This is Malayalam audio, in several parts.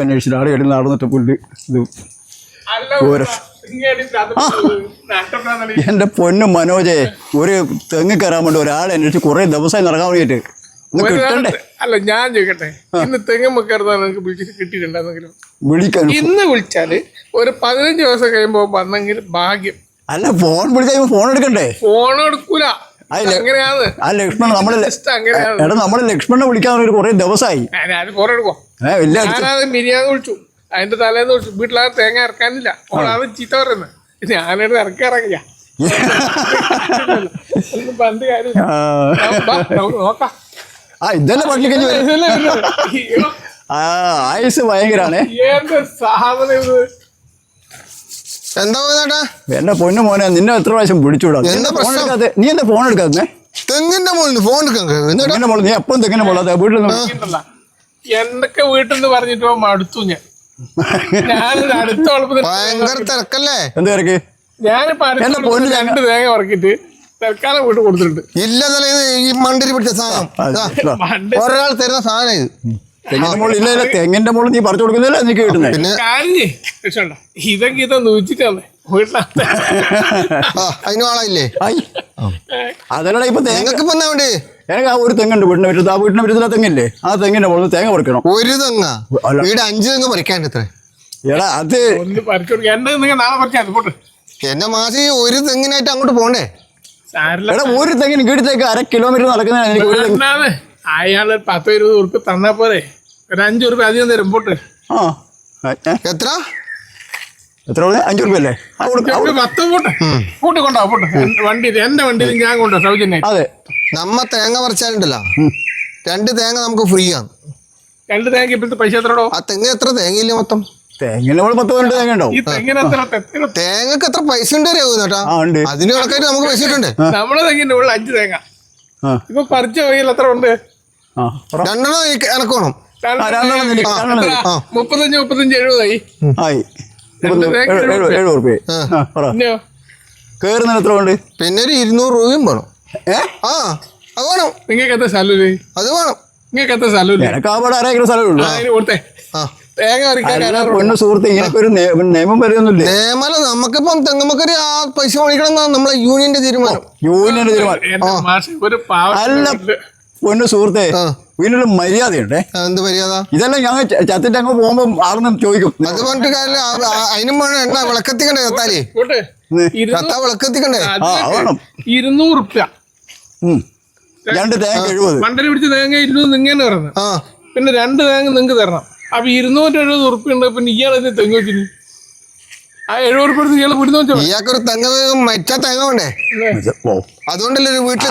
അന്വേഷിച്ചിട്ട് ആടെ കിടന്ന് നടന്നിട്ട് പുല്ല് ഇത് എന്റെ പൊന്നും മനോജെ ഒരു തെങ്ങ് കയറാൻ വേണ്ടി ഒരാളെ അന്വേഷിച്ച് കുറെ ദിവസമായി നടക്കാൻ വേണ്ടിയിട്ട് കിട്ടണ്ടേ? അല്ല ഞാൻ ചോദിക്കട്ടെ, ഇന്ന് തെങ്ങ് കയറുന്ന വിളിച്ചിട്ട് കിട്ടിയിട്ടുണ്ടെന്നെങ്കിലും വിളിക്കാൻ ഇന്ന് വിളിച്ചാല് ഒരു 15 ദിവസം കഴിയുമ്പോ വന്നെങ്കിൽ ഭാഗ്യം. അല്ല ഫോൺ വിളിച്ചാൽ ഫോൺ എടുക്കണ്ടേ? ഫോൺ എടുക്കൂല. അങ്ങനെയാണ് ലക്ഷ്മണൻ നമ്മള് ലക്ഷ്മണനെ വിളിക്കാൻ കുറെ ദിവസമായി. ഫോൺ എടുക്കോ? ഞാനത് മിനിയാന്ന് വിളിച്ചു, അതിന്റെ തലേന്ന് വിളിച്ചു. വീട്ടിലത് തേങ്ങ ഇറക്കാനില്ല, ഓളാണ് ചീത്ത പറയുന്നത്. ഞാനത് ഇറക്കിയ പണ്ട് കാര്യം നോക്കാം. ഇതല്ലേ പട്ടിക്കഞ്ഞി ആയുസ് ഭയങ്കരാണ്. എന്താ എന്റെ പൊന്നു മോനെ, നിന്നെ എത്ര പ്രാവശ്യം പിടിച്ചുവിടാ? നീ എന്താ ഫോൺ എടുക്കാതെ? തെങ്ങിന്റെ മോളിൽ ഫോൺ എടുക്കാൻ മോള് നീ എപ്പം തെങ്ങിന്റെ മോളാ വീട്ടിൽ എന്തൊക്കെ വീട്ടിൽ നിന്ന് പറഞ്ഞിട്ടോ മടുത്തു. ഞാനിത് അടുത്ത ഭയങ്കര തിരക്കല്ലേ? എന്ത് തിരക്ക്? ഞാനിപ്പോ 2 തേങ്ങ ഉറക്കിട്ട് തൽക്കാലം വീട്ടിൽ കൊടുത്തിട്ടുണ്ട്. ഇല്ല, ഈ മണ്ടരി പിടിച്ച സാധനം ഒരാൾ തരുന്ന സാധനം ഇത്. തെങ്ങിന്റെ മോള് നീ പറിച്ചു കൊടുക്കുന്നില്ല, എനിക്ക് കിട്ടുന്നത്. ഇതൊക്കെ നൂച്ചിട്ടല്ലേ വീട്ടിനകത്ത് അതിന് ആളായില്ലേ? അതല്ല ഇപ്പൊ തേങ്ങക്ക് ഇപ്പൊ വേണ്ടേ? എനിക്ക് ആ ഒരു തെങ്ങുണ്ട് വീടിന്റെ വീട്ടിൽ. ആ വീടിന്റെ വീട്ടിൽ തെങ്ങില്ലേ, ആ തെങ്ങിന്റെ മുകളിൽ തേങ്ങ പറിക്കണം. ഒരു തെങ്ങ വീട് 5 തെങ്ങ് പറിക്കാൻ എത്ര? എടാ അത് നാളെ പറിച്ചാൽ പോട്ടെ. എന്റെ മാസം ഒരു തെങ്ങിനായിട്ട് അങ്ങോട്ട് പോണ്ടേ? എടാ ഒരു തെങ്ങിന് വീട്ടിലേക്ക് 1/2 കിലോമീറ്റർ നടക്കുന്നതാണ്. അയാള് 10-20 ഉറുപ്പ് തന്നാ പോരെ? ഒരു 5 ഉറുപ്പ് അധികം തരും പോട്ട്. എത്ര? 5 രൂപ അല്ലേ? 10 പോട്ടെ. കൂട്ടിക്കൊണ്ടോ പോട്ടെ. വണ്ടി എന്റെ വണ്ടിയിൽ ഞാൻ കൊണ്ടോ സൗജന്യം. അതെ, നമ്മ തേങ്ങ പറിച്ചാലുണ്ടല്ലോ 2 തേങ്ങ നമുക്ക് ഫ്രീ ആണ്. 2 തേങ്ങ ഇപ്പോഴത്തെ പൈസ എത്രടോ? ആ തെങ്ങ് എത്ര തേങ്ങയില്ല മൊത്തം? തെങ്ങിന് 10-12 തേങ്ങ ഉണ്ടാവും. തേങ്ങക്ക് എത്ര പൈസ ഉണ്ട് ചേട്ടാ? അതിന് കണക്കായിട്ട് നമുക്ക് പൈസ ഇട്ടുണ്ട്. നമ്മളെ തെങ്ങിന്റെ ഉള്ള 5 തേങ്ങ ഇപ്പൊ പറിച്ച വകയിൽ എത്ര ഉണ്ട്? 2 എനക്കോണം. 35-70 ആയി. 7 രൂപ കേറുന്നതിന് എത്ര ഉണ്ട്? പിന്നെ ഒരു 200 രൂപയും വേണം. അത് വേണം. നിങ്ങൾക്ക് എത്ര സ്ഥലമില്ലേ? അത് വേണം. നിങ്ങൾക്ക് എത്ര സ്ഥലമില്ല? എനിക്ക് അവിടെ 1/2 ഏക്കർ സ്ഥലമുള്ളൂ. കൊടുത്തേ തേങ്ങ പൊന്നു സുഹൃത്ത്, ഇങ്ങനൊക്കെ ഒരു നിയമം വരുന്നില്ലേ? നിയമല്ല, നമുക്കിപ്പം തെങ്ങുമൊക്കെ ആ പൈസ മേടിക്കണം നമ്മളെ യൂണിയന്റെ തീരുമാനം. അല്ല പൊന്നു സുഹൃത്തെ, ഇതിനൊരു മര്യാദയുണ്ടേ. എന്ത് മര്യാദ? ഇതെല്ലാം ഞങ്ങൾ ചത്തിട്ട് അങ്ങ് പോകുമ്പോ ആർന്ന് ചോദിക്കും. അത് പറഞ്ഞിട്ട് കാര്യമില്ല. അതിനും വേണം എണ്ണ വിളക്കത്തിക്കണ്ടേ? ചത്താലേ വിളക്കത്തിക്കണ്ടേ? 200 ഉറുപ്പ്യ 2 തേങ്ങ 70. മണ്ടരി പിടിച്ച തേങ്ങ 200 നിങ്ങനെ പറഞ്ഞു. പിന്നെ 2 തേങ്ങ നിങ്ങൾക്ക് തരണം. അപ്പൊ 270 ഉറുപ്പ്യ ഉണ്ട്. പിന്നെ ഇയാളെ തെങ്ങ് വെച്ചിന് ആ 70 ഉറുപ്പ്യ ഇയാളെ പിടിച്ചു വെച്ചോ. ഇയാൾക്കൊരു തെങ്ങ് മറ്റ തെങ്ങ വേണ്ടേ? അതുകൊണ്ടല്ലേ ഒരു വീട്ടിൽ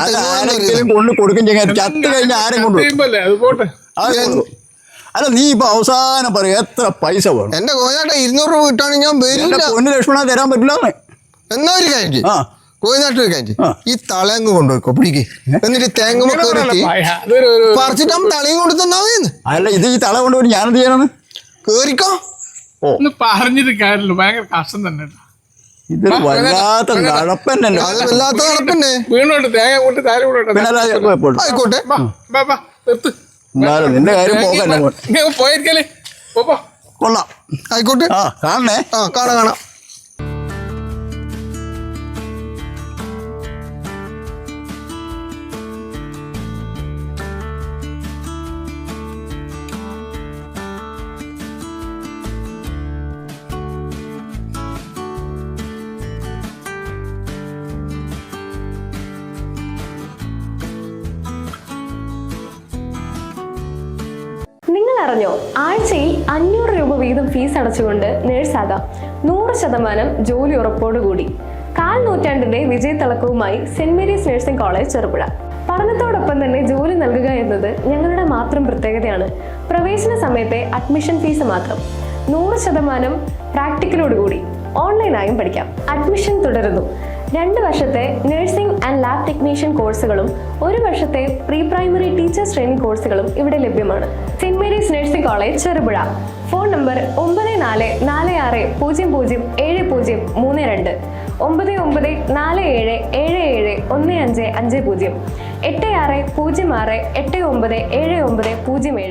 കൊണ്ട് കൊടുക്കും ചെയ്യാൻ. ചത്ത് കഴിഞ്ഞാൽ ആരും കൊണ്ടുപോകും. അത് പോട്ടെ. അല്ല നീ ഇപ്പൊ അവസാനം പറയാ എത്ര പൈസ വേണം? എന്റെ കോയനാട്ടെ 200 രൂപ കിട്ടാണ് ഞാൻ പൊന്നു ലക്ഷ്മണ തരാൻ പറ്റില്ല. എന്നാ ഒരു കാര്യം കോയനാട്ട് ഒരു കാര്യം, ഈ തളയങ്ങ് കൊണ്ടുപോയിക്കോ പിടിക്ക്. എന്നിട്ട് തേങ്ങ പറിച്ചിട്ട് തളയും കൊണ്ട് തന്നാ മതി. അല്ല ഇത് ഈ തള കൊണ്ടുപോയി ഞാൻ എന്ത് ചെയ്യാനാണ്? കേറിക്കോ. പറഞ്ഞിട്ട് കാര്യമില്ല, ഭയങ്കര കഷ്ടം തന്നെ. ഇത് വല്ലാത്ത നടപ്പന്നെ. അത് വല്ലാത്ത നടപ്പന്നെ. വീണോട്ട് തേങ്ങ കൂട്ടി താരം കൂടെ ആയിക്കോട്ടെ. നിന്റെ കാര്യം പോകല്ലേ പോയിരിക്കല്ലേ? കൊള്ളാം, ആയിക്കോട്ടെ. കാണണേ. കാണാം. നിങ്ങൾ അറിഞ്ഞോ, ആഴ്ചയിൽ 500 രൂപ വീതം ഫീസ് അടച്ചുകൊണ്ട് നേഴ്സാകാം. 100% ജോലി ഉറപ്പോടുകൂടി. 1/4 നൂറ്റാണ്ടിന്റെ വിജയത്തിളക്കവുമായി Saint Mary's Nursing College Cherupuzha. പഠനത്തോടൊപ്പം തന്നെ ജോലി നൽകുക എന്നത് ഞങ്ങളുടെ മാത്രം പ്രത്യേകതയാണ്. പ്രവേശന സമയത്തെ അഡ്മിഷൻ ഫീസ് മാത്രം. 100% പ്രാക്ടിക്കലോടുകൂടി ഓൺലൈനായും പഠിക്കാം. അഡ്മിഷൻ തുടരുന്നു. 2 വർഷത്തെ നഴ്സിംഗ് ആൻഡ് ലാബ് ടെക്നീഷ്യൻ കോഴ്സുകളും 1 വർഷത്തെ പ്രീ പ്രൈമറി ടീച്ചേഴ്സ് ട്രെയിനിങ് കോഴ്സുകളും ഇവിടെ ലഭ്യമാണ്. Saint Mary's Nursing College Cherupuzha. Phone number 9446007032 9947771550 8606897977.